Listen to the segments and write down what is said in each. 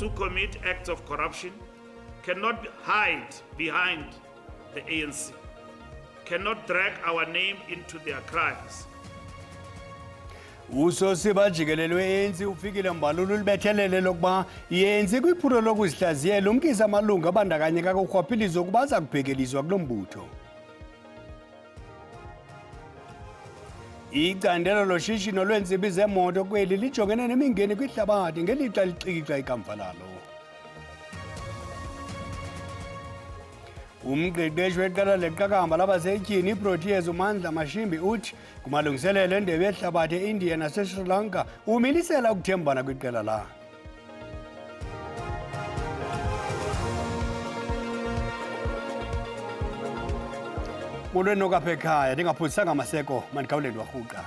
who commit acts of corruption cannot hide behind the ANC, cannot drag our name into their crimes. Usosiba jikelele we-ANC ufikile Mbalulu libethelele lokuba yenze kwiphulo lokuzihlaziyela umkisa amalungu abandakanyeka kurhwaphilizo ukuba aza kubhekelizwa kulo mbutho. Icandelo loshishino lweentsimbi zemoto kweli lijongene nemingeni kwihlabathi ngelixa lixikixa ikamva lalo. Umqeqeshi weqela leqakamba labasetyhini iProteas uMandla Mashimbi uthi kumalungiselelo endebe yehlabathi e-India nase-Sri Lanka umilisela ukuthembana kwiqela la. Kulweni okapha ekhaya ndingaphosisanga amaseko mandikhawuleni warhuqa.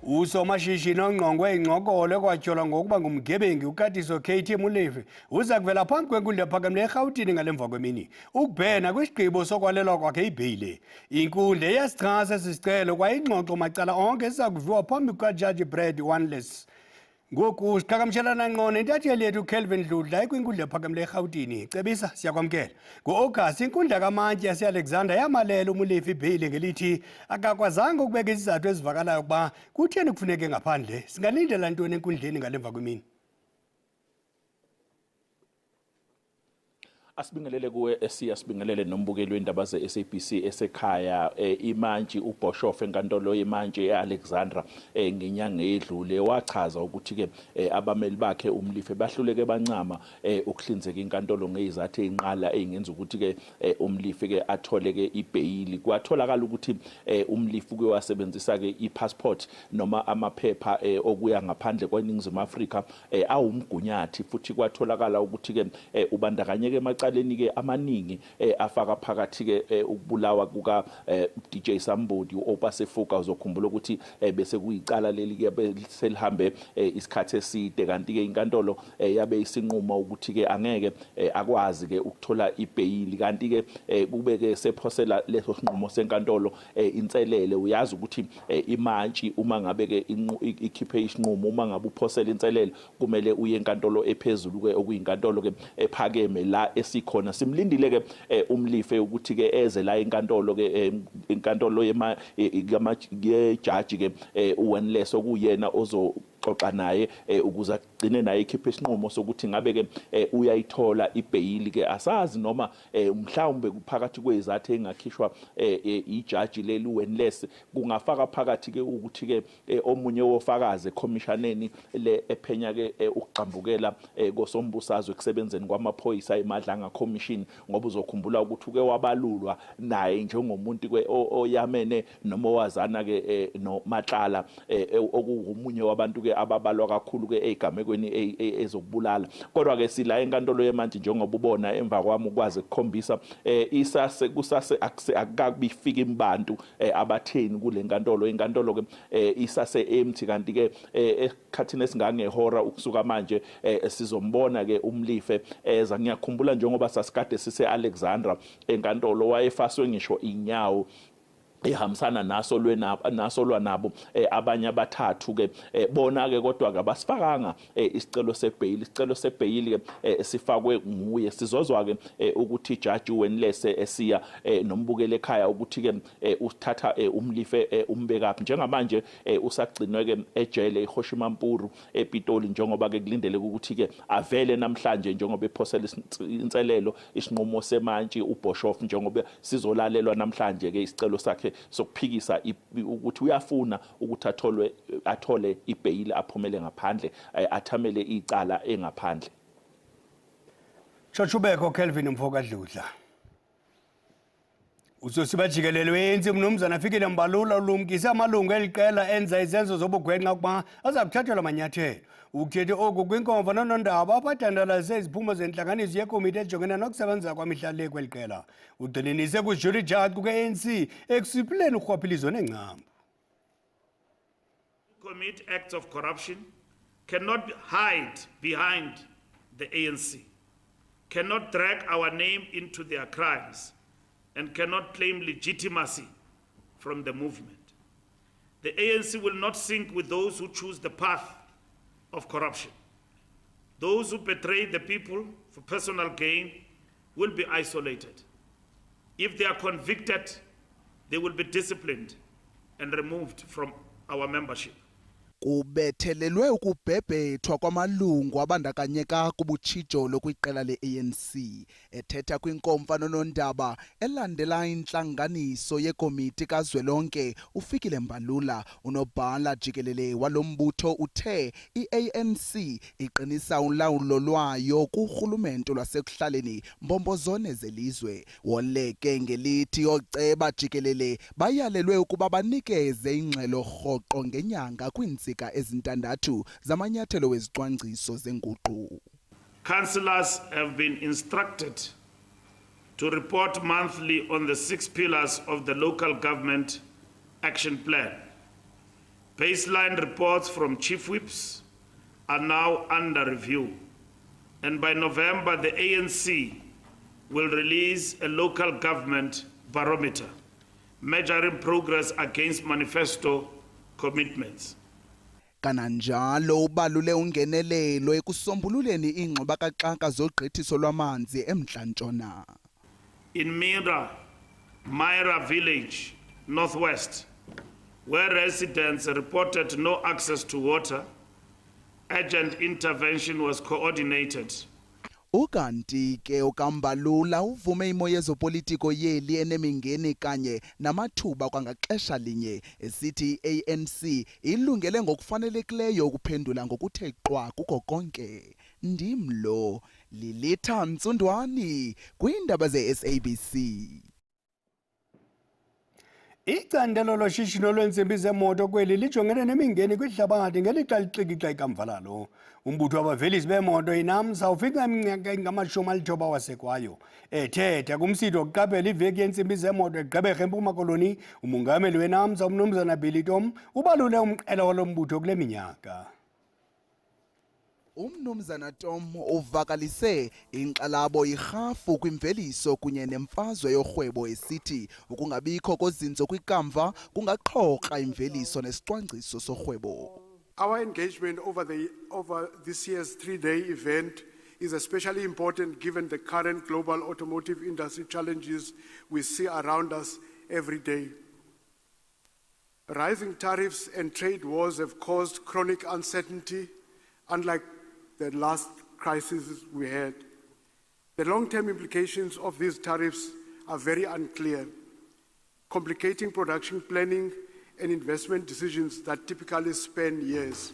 Usomashishini ongqongwe ingxokolo ekwatyholwa ngokuba ngumgebengi uKatiso KT Molefe uza kuvela phambi kwenkundla ephakamileyo eRhawutini ngalemva kwemini ukubhena kwisigqibo sokwalelwa kwakhe ibheyile. Inkundla iyasichasa esi sicelo kwaye ingxoxo macala onke esiza kuviwa phambi kukaJaji Brad Wanless. Ngoku siqhagamshelana ngqo nentatheli yethu Kelvin Dludla ekwinkundla ephakamileyo eRhawutini. Cebisa siyakwamkela. Ngo-Agasti inkundla kamantyi yase-Alexander yamalela uMolefe ibheyile ngelithi akakwazanga ukubeka izizathu ezivakalayo ukuba kutheni kufuneke ngaphandle. Singalindela ntoni enkundleni ngalemva kwemini? Asibingelele kuwe sibingelele nombukeli wendaba ze-SABC esekhaya imantshi uBoshoff enkantolo yemantshi eAlexandra ngenyanga edlule wachaza ukuthi ke abameli bakhe uMlife bahluleke bancama ukuhlinzeka inkantolo ngezizathu ezinqala ezingenza ukuthi ke uMlife ke athole ke ibheyili. Kwatholakala ukuthi uMlife uke wasebenzisa ke iPassport noma amaphepha okuya ngaphandle kweNingizimu Afrika awumgunyathi futhi kwatholakala ukuthi ke ubandakanyeke emacaleni ke amaningi afaka phakathi ke ukubulawa kuka DJ Sambodi opasefoka uzokhumbula ukuthi bese kuyicala leli ke selihambe isikhathi eside kanti ke inkantolo yabe isinquma ukuthi ke angeke akwazi ke ukuthola ibheyili kanti ke kube ke sephosela leso sinqumo senkantolo inselele. Uyazi ukuthi imantshi uma ngabe ke ikhiphe isinqumo uma ngabe uphosela inselele kumele uye enkantolo ephezulu ke okuyinkantolo ke ephakeme la esikhona. Simlindile ke uMlife ukuthi ke eze la enkantolo ke inkantolo yejaji ke uWanless okuyena ozoxoxa naye ukuze agcine naye ikhiphe isinqumo sokuthi ngabe ke uyayithola ibheyili ke asazi noma mhlawumbe kuphakathi kwezathu engakhishwa ijaji leli uWanless kungafaka phakathi ke ukuthi ke omunye wofakazi eCommissioneni le ephenya ke ukuqambukela kosombusazwe kusebenzeni kwamaphoyisa eMadlanga Commission ngoba uzokhumbula ukuthi uke wabalulwa naye njengomuntu ke oyamene noma wazana ke noMatlala okuwumunye wabantu ke ababalwa kakhulu ke ezigamekweni ezokubulala. Kodwa ke sila enkantolo yemantshi njengoba ubona emva kwami ukwazi ukukhombisa isase kusase akakubifika imbantu abatheni kule nkantolo. Inkantolo ke isase empty kanti ke esikhathini esingangehora ukusuka manje sizombona ke uMlife eza. Ngiyakhumbula njengoba sasikade sise-Alexandra enkantolo wayefaswe ngisho inyawo ehambisana naso lwanabo abanye abathathu ke bona ke kodwa ke basifakanga isicelo sebheyili ke sifakwe nguye. Sizozwa ke ukuthi ijaji uWanless esiya nombukele ekhaya ukuthi ke uthatha uMlife umbekaphi njengamanje usagcinwe ke ejele eHoshimampuru ePitoli njengoba ke kulindele ukuthi ke avele namhlanje njengoba ephosela inselelo isinqumo semantshi uBoshoff njengoba sizolalelwa namhlanje ke isicelo sakhe sokuphikisa ukuthi uyafuna ukuthi athole ibheyili aphumele ngaphandle athamele icala engaphandle. Chochubeko Kelvin Mfokadludla. Usosiba jikelele we-ANC mnumzana afikile Mbalula ulumkisa amalungu eliqela enza izenzo zobugwenxa ukuba aza kuthathelwa amanyathelo. Ukuthethe oku kwinkomfa nonondaba abathandalaze iziphumo zentlanganiso yekomiti ejongene nokusebenza kwamihla le kweli qela. Ugxininise kuJury Judge kuke-ANC ekusiphuleni urhwaphilizo nengcambu. Commit acts of corruption cannot hide behind the ANC, cannot drag our name into their crimes, and cannot claim legitimacy from the movement. The ANC will not sink with those who choose the path of corruption Those who betray the people for personal gain will be isolated. If they are convicted, they will be disciplined and removed from our membership. Kubethelelwe ukubhebhethwa kwamalungu abandakanyeka kubutshijolo kwiqela le-ANC ethetha kwinkomfa nonondaba elandela intlanganiso yekomiti kazwelonke uFikile Mbalula. Unobhala jikelele walo mbutho uthe i-ANC iqinisa ulawulo lwayo kurhulumente lwasekuhlaleni mbombozone zelizwe. Woleke ngelithi ooceba jikelele bayalelwe ukuba banikeze ingxelo rhoqo ngenyanga kwintsika ezintandathu zamanyathelo wezicwangciso zenguqu. Councillors have been instructed to report monthly on the 6 pillars of the local government action plan. Baseline reports from chief whips are now under review, and by November the ANC will release a local government barometer measuring progress against manifesto commitments. Kananjalo ubalule ungenelelo ekusombululeni ingxubakaxaka zogqithiso lwamanzi eMntla Ntshona. In Myra village, northwest, where residents reported no access to water, urgent intervention was coordinated. Ukanti ke uKambalula uvume imo yezopolitiko yeli enemingeni kanye namathuba kwangaxesha linye esithi ANC ilungele ngokufanelekileyo ukuphendula ngokuthe qwa kuko konke. Ndimlo Lilitha Ntsundwani kwiindaba ze-SABC. Icandelo loshishino lweentsimbi zemoto kweli lijongene nemingeni kwihlabathi ngelixa lixikixa ikamva lalo. Umbutho wabavelisi bemoto iNAMSA ufika iminyaka engama-90 wasekwayo. Ethetha kumsitho wokuqaphela iveki yeentsimbi zemoto eGqeberha eMpuma Koloni, umongameli weNAMSA uMnumzana Billy Tom ubalule umqela walo mbutho kule minyaka. Umnumzana Tom uvakalise inkxalabo irhafu kwimveliso kunye nemfazwe yorhwebo esithi ukungabikho kozinzo kwikamva kungaqhoqa imveliso nesicwangciso sorhwebo. Our engagement over this year's 3-day event is especially important given the current global automotive industry challenges we see around us every day. Rising tariffs and trade wars have caused chronic uncertainty, unlike the last crisis we had. The long-term implications of these tariffs are very unclear, complicating production planning and investment decisions that typically span years.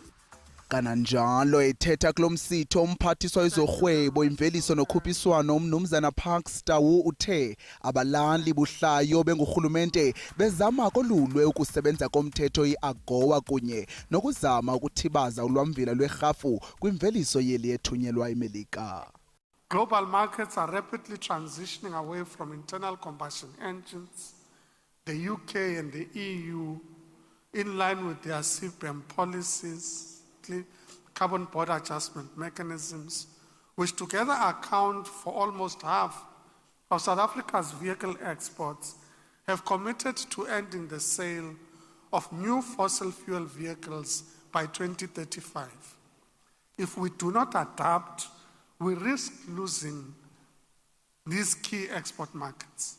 Kananjalo ethetha kulomsitho umphathiswa wezorhwebo imveliso nokhuphiswano uMnumzana Parks Tawu uthe abalali buhlayo bengurhulumente bezama kolulwe ukusebenza komthetho iAGOA kunye nokuzama ukuthibaza ulwamvila lwerhafu kwimveliso yeli ethunyelwa eMelika. Global markets are rapidly transitioning away from internal combustion engines. The UK and the EU, in line with their CBAM policies, carbon border adjustment mechanisms, which together account for almost half of South Africa's vehicle exports, have committed to ending the sale of new fossil fuel vehicles by 2035. If we do not adapt, we risk losing these key export markets.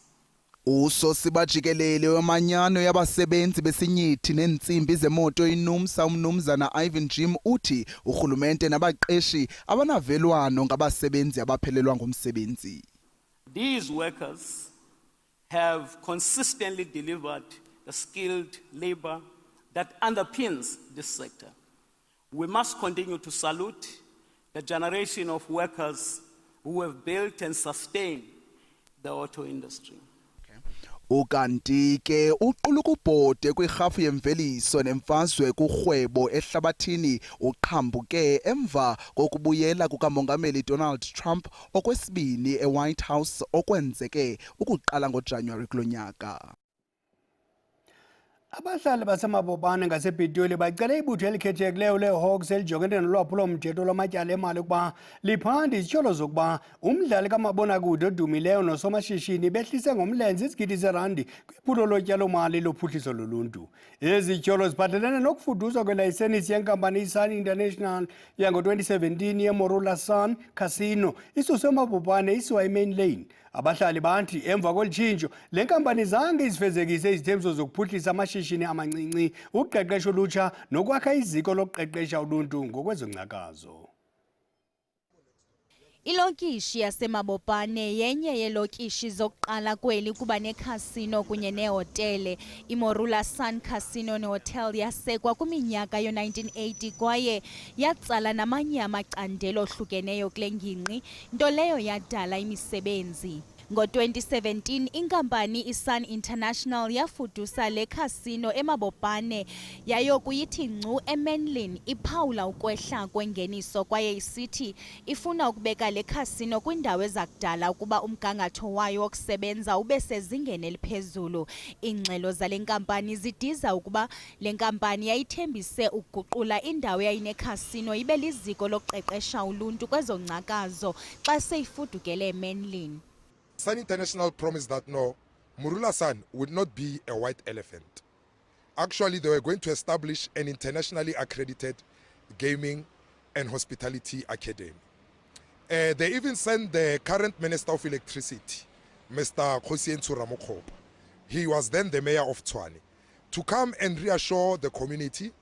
Usosiba jikelele wemanyano yabasebenzi besinyithi neentsimbi zemoto iNUMSA uMnumzana Ivan Jim uthi urhulumente nabaqeshi abanavelwano ngabasebenzi abaphelelwa ngumsebenzi. These workers have consistently delivered the skilled labor that underpins this sector. We must continue to salute the generation of workers who have built and sustained the auto industry. Ukanti ke uquluka ubhode kwirhafu yemveliso nemfazwe kurhwebo ehlabathini uqhambuke emva kokubuyela kukamongameli Donald Trump okwesibini eWhite House okwenzeke ukuqala ngoJanuwari kulonyaka. Abahlali basemabopane ngasePitoli bacele ibutho elikhethekileyo leHawks elijongene nolwaphulo-mthetho lwamatyala emali ukuba liphande izityholo zokuba umdlali kamabonakude odumileyo nosomashishini behlise ngomlenze izigidi zeerandi kwiphulo lotyalo-mali lophuhliso loluntu. Ezi zityholo ziphathelene nokufuduswa kwelayisenisi yenkampani iSun International yango-2017 yeMorula Sun Casino isuswe emabopane isiwa eMain Lane. Abahlali bathi emva kweli tshintsho le nkampani zange izifezekise izithembiso zokuphuhlisa amashishini amancinci, uqeqesho olutsha nokwakha iziko lokuqeqesha uluntu ngokwezongcakazo. Ilokishi yasemabopane yenye yeelokishi zokuqala kweli kuba nekhasino kunye nehotele. iMorula Sun Casino nehotel yasekwa kwiminyaka yo-1980 kwaye yatsala namanye amacandelo ohlukeneyo kule ngingqi, nto leyo yadala imisebenzi. Ngo-2017 inkampani iSun International yafudusa le casino emabopane yayokuyithi ngcu eManlin, iphawula ukwehla kwengeniso kwaye isithi ifuna ukubeka le casino kwindawo ezakudala ukuba umgangatho wayo wokusebenza ube sezingeni eliphezulu. Iingxelo zale nkampani zidiza ukuba le nkampani yayithembise ukuguqula indawo yayinecasino ibe liziko lokuqeqesha uluntu kwezongcakazo xa seyifudukele eManlin. Sun International promised that no, Morula Sun would not be a white elephant. Actually, they were going to establish an internationally accredited gaming and hospitality academy. They even sent the current Minister of Electricity, Mr. Khosientso Ramokgopa. He was then the mayor of Tshwane, to come and reassure the community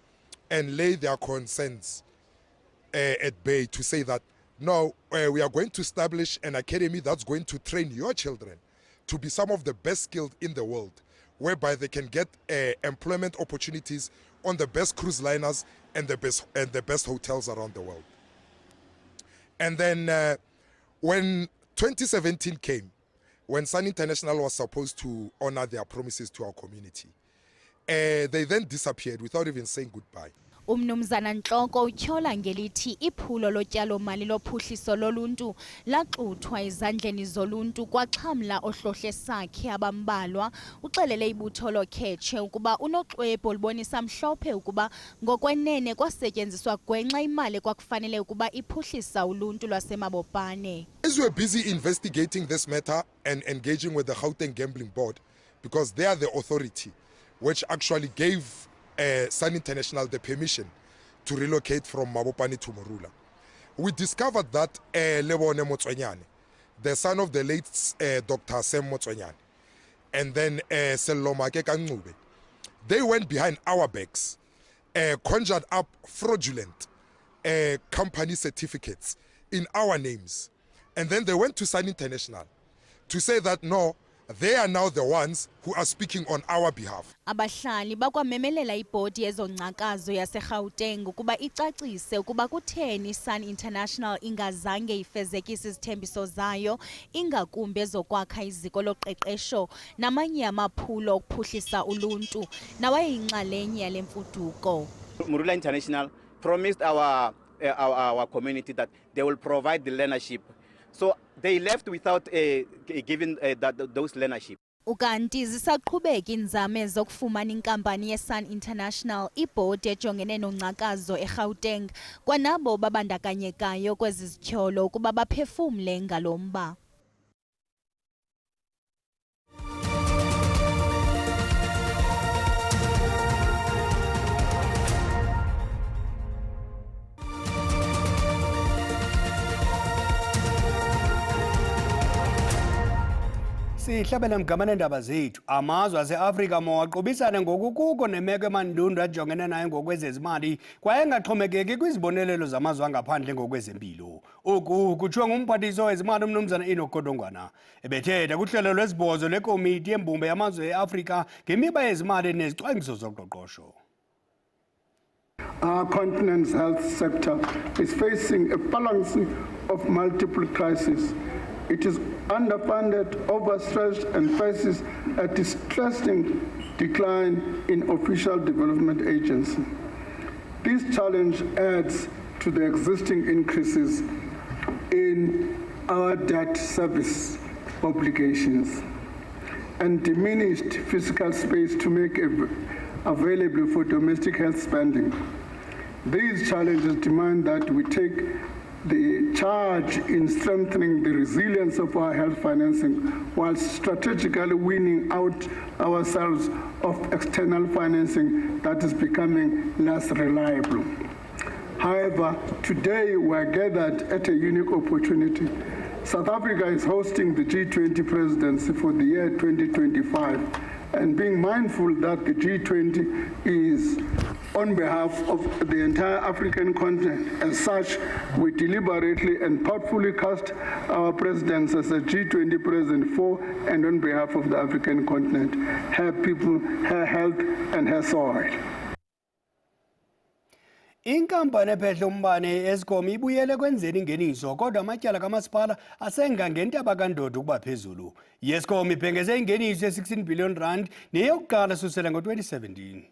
and lay their concerns at bay to say that no, we are going to establish an academy that's going to train your children to be some of the best skilled in the world, whereby they can get employment opportunities on the best cruise liners and the best hotels around the world. And then when 2017 came, when Sun International was supposed to honor their promises to our community, they then disappeared without even saying goodbye. Umnumzana Ntloko utyhola ngelithi iphulo lotyalo-mali lophuhliso loluntu laxuthwa ezandleni zoluntu kwaxhamla ohlohle sakhe abambalwa. Uxelele ibutho lokhetshe ukuba unoxwebhu olubonisa mhlophe ukuba ngokwenene kwasetyenziswa gwenxa imali kwakufanele ukuba iphuhlisa uluntu lwasemabopane. As we're busy investigating this matter and engaging with the Gauteng Gambling Board, because they are the authority which actually gave Sun International the permission to relocate from Mabopane to Morula. We discovered that Lebone Motswenyane, the son of the late Dr. Sam Motswenyane, and then Selomake Kangube, they went behind our backs, conjured up fraudulent company certificates in our names. And then they went to Sun International to say that no, they are now the ones who are speaking on our behalf. Abahlali bakwamemelela ibhodi yezongcakazo yaseGauteng ukuba icacise ukuba kutheni Sun International ingazange ifezekise izithembiso zayo, ingakumbi ezokwakha iziko loqeqesho namanye amaphulo okuphuhlisa uluntu nawayeyinxalenye yale mfuduko. Morula International promised our community that they will provide the learnership. So they left without giving those learnership. Ukanti zisaqhubeka inzame zokufumana inkampani yeSun International ibhodi ejongene nongcakazo eGauteng kwanabo babandakanyekayo kwezi zityholo ukuba baphefumle ngalomba. Sihlabele mgama neendaba zethu. Amazwe aseAfrika mawaqubisane ngokukuko nemeko emandundu ajongene nayo ngokwezezimali kwaye engaxhomekeki kwizibonelelo zamazwe angaphandle ngokwezempilo. Oku kuthiwa ngumphathiswa wezimali uMnumzana Enoch Godongwana ebethetha kuhlelo lwesibhozo lekomiti yembumbe yamazwe eAfrika ngemiba yezimali nezicwangciso zoqoqosho. Our continent's health sector is facing a balance of multiple crises. It is underfunded, overstretched, and faces a distressing decline in official development agency. This challenge adds to the existing increases in our debt service obligations and diminished fiscal space to make available for domestic health spending. These challenges demand that we take the charge in strengthening the resilience of our health financing while strategically weaning out ourselves of external financing that is becoming less reliable. However, today we are gathered at a unique opportunity. South Africa is hosting the G20 presidency for the year 2025, and being mindful that the G20 is on behalf of the entire African continent. As such, we deliberately and thoughtfully cast our presidents as a G20 president for and on behalf of the African continent, her people, her health, and her soil. Inkampani ephehla umbane Eskom ibuyele kwenzeni ingeniso kodwa amatyala kamasipala asenga ngentaba kandodo kuba phezulu. Eskom ibhengeze ingeniso ye-16 billion rand neyokuqala susela ngo-2017.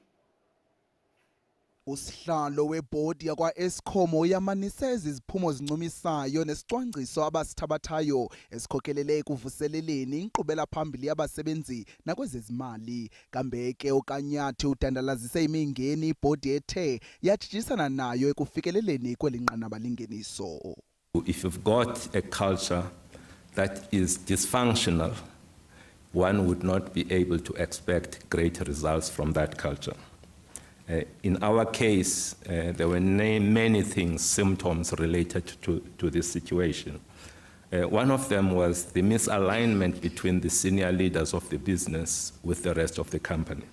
Usihlalo webhodi yakwa-Eskom uyamanise iziphumo zincumisayo nesicwangciso abasithabathayo esikhokelele ekuvuseleleni inkqubela phambili yabasebenzi nakwezezimali. Kambe ke uKanyathi udandalazise imingeni ibhodi ethe yatshijisana nayo ekufikeleleni kweli nqanaba lingeniso. If you've got a culture that is dysfunctional, one would not be able to expect great results from that culture. In our case, there were many things, symptoms related to this situation. One of them was the misalignment between the senior leaders of the business with the rest of the company.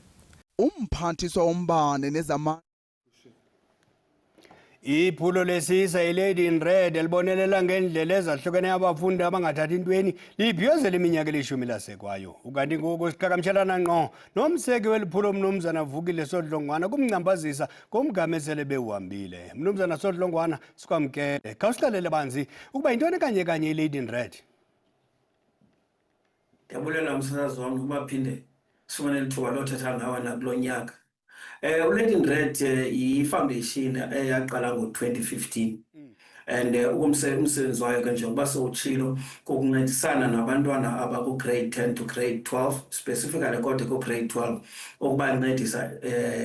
Umphathiswa wombane nezama Iphulo lesisa iLady in Red elibonelela ngendlela ezahlukeneyo abafundi abangathathi intweni libhiyozela iminyaka elishumi lasekwayo. Ukanti ngoku siqhagamshelana ngqo nomseki weliphulo Mnumzana Vukile Sodlongwana kumngcambazisa komgamezele bewuhambile. Mnumzana Sodlongwana sikwamkele. Khawusihlalele banzi ukuba yintoni kanye iLady in Red. Ndiyabulela msasazi wami ukuba phinde sifumane lithuba lothetha ngawe nakulo nyaka. uLady in Red yi-foundation eyaqala ngo-2015 and umsebenzi wayo ke njengoba sowutshilo kokuncedisana nabantwana abaku-grade 10 to grade 12 specifically kodwa ku-grade 12 ukubancedisa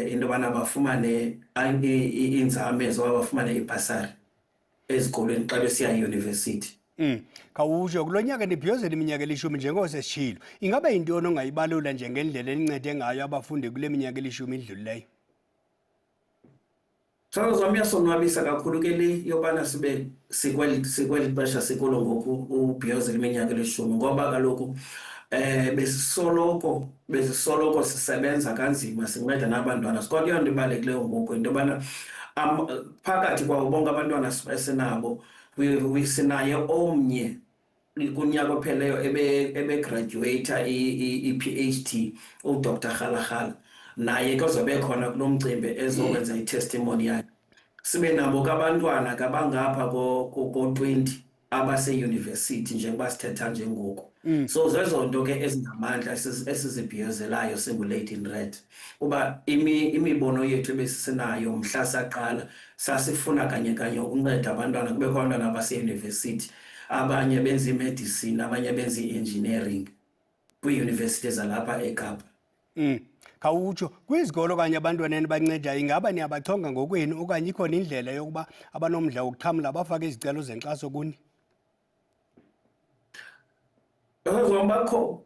into yobana bafumane iinzame zoba bafumane ibhasari ezikolweni xa besiya eyunivesithi. Khawusho kulo nyaka nibhiyozela iminyaka elishumi njengoko sesishilo. Ingabe yintoni ongayibalula njengendlela elincede ngayo abafundi kule minyaka elishumi idlulileyo? Sazami yasonwabisa kakhulu ke le yobana sibe sikweli xesha sikulo ngoku ubhiyozela iminyaka elishumi ngoba kaloku besisoloko sisebenza kanzima sinceda nabantwana. Kodwa yonto ibalulekileyo ngoku into yobana phakathi kwabo bonke abantwana esinabo sinaye omnye kunyaka opheleyo ebegraduata i-PhD uDr Kgalagala naye ke uzobe khona kulo mcimbi ezokwenza i-testimony yakhe. Sibe nabo kabantwana kabangapha ko-20 abaseyunivesithi njengoba sithetha njengoku. So zezo nto ke ezinamandla esizibhiyozelayo singu-Lady in Red uba imibono yethu ebesisinayo mhla saqala sasifuna kanye ukunceda abantwana kube khona abantwana abaseyunivesithi abanye benza imedicine abanye benza i-engineering kwiiyunivesithi zalapha eKapa. Khawutsho kwizikolo kanye abantwaneni bancedayo ingaba niyabachonga ngokwenu okanye ikhona indlela yokuba abanomdla wokuxhamla bafake izicelo zenkxaso kuni? Bakho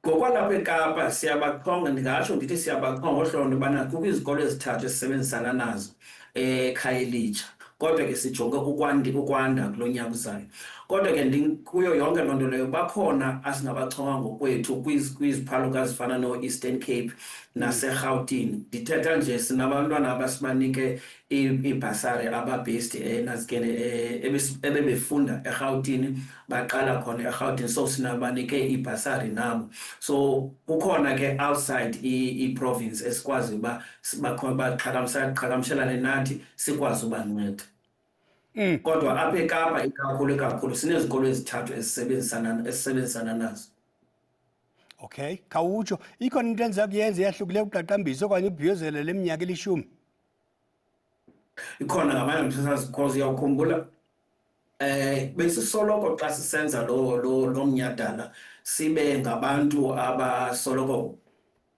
ngokwalapha eKapa siyabachonga, ndingatsho ndithi siyabachonga ngohlobo lobana kukho izikolo ezithathu esisebenzisana nazo eKhayelitsha kodwa ke sijonge ukwanda kulo nyaka uzayo. Kodwa ke kuyo yonke loo nto leyo bakhona asingabachonga ngokwethu kwiziphaluka ezifana no-Eastern Cape naseGauteng. Ndithetha nje sinabantwana abasibanike ibhasari ababhesti nazikene ebebefunda eGauteng baqala khona eGauteng, so sinabanike ibhasari nabo. So kukhona ke outside i-province esikwazi uba baqhagamshelane nathi sikwazi ubanceda. Kodwa apha eKapa ikakhulu sinezikolo ezithathu esisebenzisana nazo. Okay, khawutsho ikhona into enza kuyenza eyahlukileyo ukuqaqambisa okanye ubhiyozela le minyaka elishumi? Ikhona ngamanye msasazi because uyawukhumbula besisoloko xa sisenza lo mnyadala sibe ngabantu abasoloko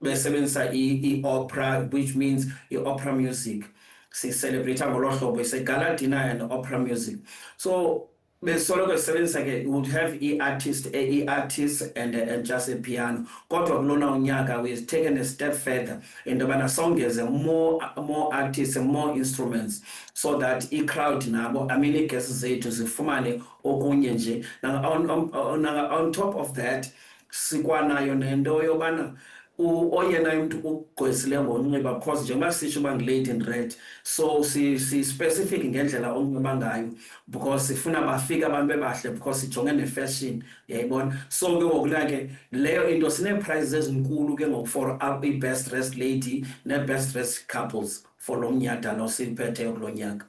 besebenzisa i-opera, which means i-opera music. Celebrate ngolo hlobo isegala dinner and opera music. So besoloko sebenzisa ke would have artists and just a piano. Kodwa kulona unyaka we've taken a step further into bana songeze more artists and more instruments so that crowd nabo guests zethu zifumane okunye nje. On top of that sikwanayo nento yobana oyena umuntu ugqwesile ngonxiba because njengoba sisho late in red, so si specific ngendlela onxiba ngayo because sifuna bafika abantu bebahle because sijonge ne-fashion yayibona. So ke ngokulake leyo into sine-prizes ezinkulu ke ngoku for i-best dressed lady ne-best dressed couples for lo mnyhadala osiphetheyo kulo nyaka.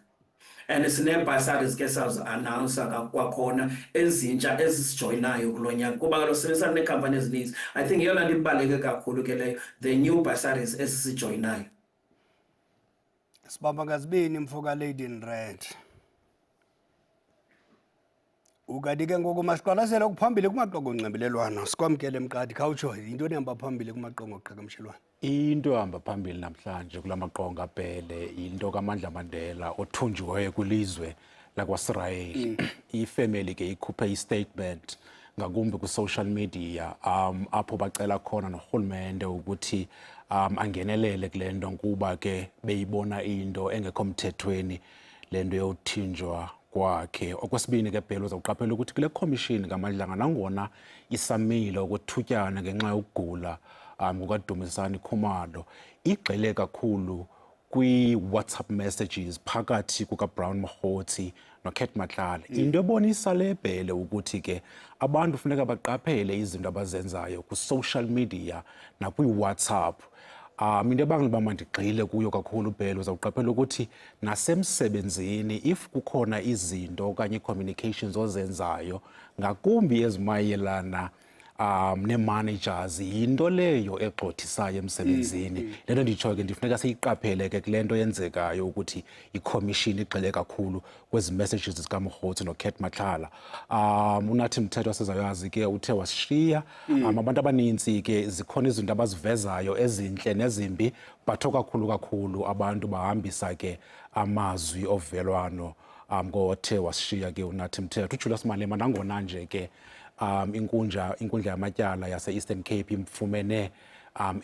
And sine-bursaries ke announcer kwakhona ezintsha ezisijoyinayo kulo nyaka kuba kaloku sibenzisana neekhampani ezininzi. I think yeyona nto ibaluleke kakhulu ke leyo, the new bursaries ezisijoyinayo. Sibamba ngazibini mfoka Lady in Red. Ukadi ke ngoku masiqwalasela ukuphambili kumaqongo onxibelelwano sikwamkele Mqadi khawutsho into ehamba phambili kumaqongo oqhagamshelwano. Into ehamba phambili namhlanje kulamaqonga aphele into kaMandla Mandela othunjiweyo kwilizwe lakwaSirayeli. Ifamily ke ikhuphe istatement ngakumbi ku-social media apho bacela khona norhulumente ukuthi angenelele kule nto kuba ke beyibona into engekho mthethweni le nto yothinjwa kwakhe. Okwesibini ke Bhelo uzawuqaphela ukuthi kule commission kaMadlanga nangona isamile ukuthutyana ngenxa yokugula kukaDumisani Khumalo igxile kakhulu kwi-WhatsApp messages phakathi kukaBrown Mahoti noKate Matlala. Into ebonisa le Bhele ukuthi ke abantu funeka baqaphele izinto abazenzayo ku-social media nakwi-WhatsApp. Into ebangela uba mandigxile kuyo kakhulu Bhele uzawuqaphela ukuthi nasemsebenzini if kukhona izinto okanye ii-communications ozenzayo ngakumbi ezimayelana ne-managers yinto leyo egxothisayo emsebenzini. Le nto nditsho ke ndifuneka siyiqaphele ke kule nto yenzekayo ukuthi ikhomishini igxile kakhulu kwezi messages zikaMahoti noKate Matlala. Unathi Mthethwa sizayazi ke uthe wasishiya. Abantu abaninzi ke zikhona izinto abazivezayo ezintle nezimbi but kakhulu abantu bahambisa ke amazwi ovelwano ngothe wasishiya ke uNathi Mthethwa. uJulius Malema nangona nje ke inkundla yamatyala yase-Eastern Cape imfumene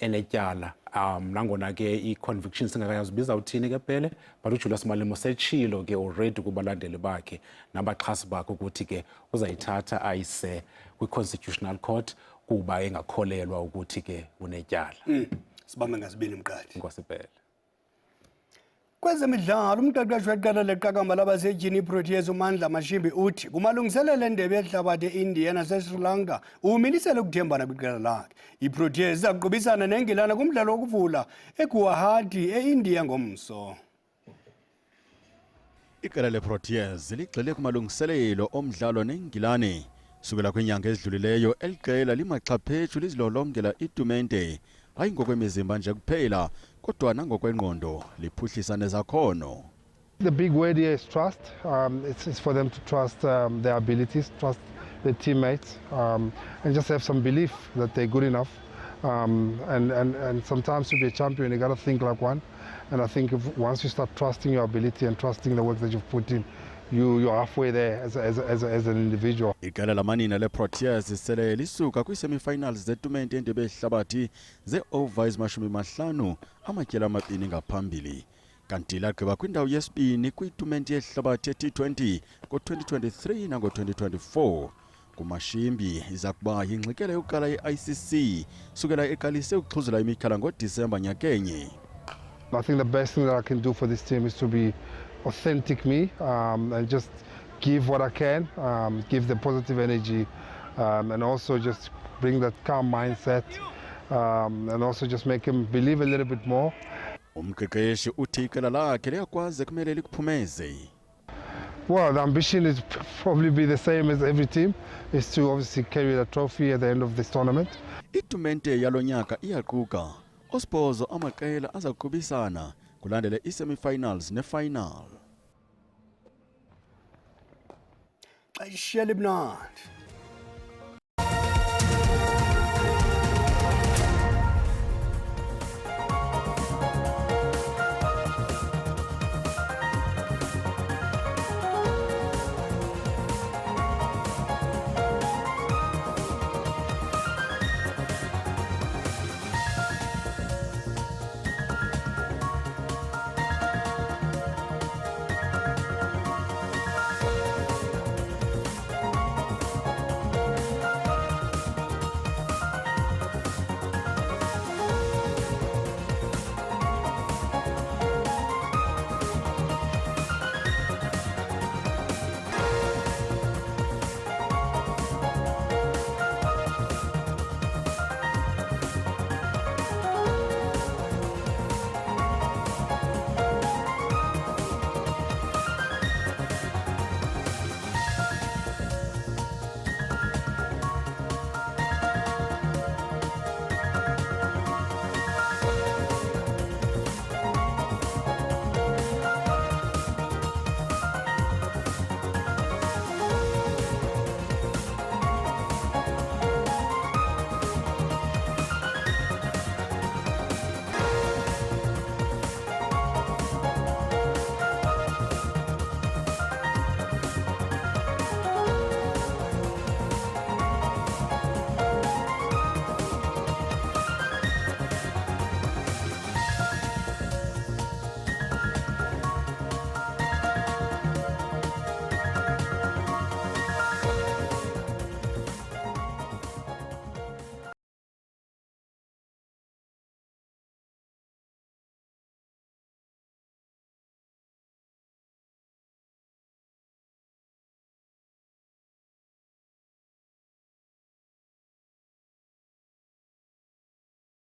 enetyala nangona ke i-conviction singakayazi bizawuthini ke Bhele but uJulius Malema setshilo ke already kubalandeli bakhe nabaxhasi bakhe ukuthi ke uzayithatha ayise kwi-Constitutional Court kuba engakholelwa ukuthi ke unetyala. Sibambe ngazibini Mqadi. Inkosi Bhele. Kwezemidlalo umqeqeshi weqela leqakamba labasetyhini iProteas uMandla Mashimbi uthi kumalungiselelo endebe yehlabathi eIndia naseSri Lanka umilisele ukuthembana kwiqela lakhe. iProteas izaqubisana neNgilane kumdlalo wokuvula eGuwahati eIndia ngomso. Iqela leProteas ligxile kumalungiselelo omdlalo neNgilane sukela kwinyanga ezidlulileyo. Eliqela limaxhaphetshu lizilolongela itumente hayi ngokwemizimba nje kuphela kodwa nangokwengqondo liphuhlisa nezakhono. The big word here is trust. It's for them to trust their abilities, trust their teammates, and just have some belief that they're good enough. And sometimes to be a champion, you got to think like one. And I think once you start trusting your ability and trusting the work that you've put in, you're halfway there as an individual. Iqela lamanina leProteas sele lisuka kwi-semi-finals zetumente yendebe yehlabathi ze-over 50 amatyeli amabini ngaphambili. Kanti lagqiba kwindawo yesibini kwitumente yehlabathi ye-T20 ngo-2023 nango-2024. Kumashimbi iza kuba yingxikela yokuqala ye-ICC sukela eqalise ukuxhuzula imikhala ngoDisemba nyakenye. I think the best thing that I can do for this team is to be authentic me and just give what I can, give the positive energy and also just bring that calm mindset and also just make him believe a little bit more. Umqeqeshi uthi iqela lakhe liyakwazi kumele likuphumeze. Well, the ambition is probably be the same as every team, is to obviously carry the trophy at the end of this tournament. Itumente yalonyaka iyaquka osibhozo amaqela azakuqubisana kulandele i-semi-finals ne-final. Xesha libnandi.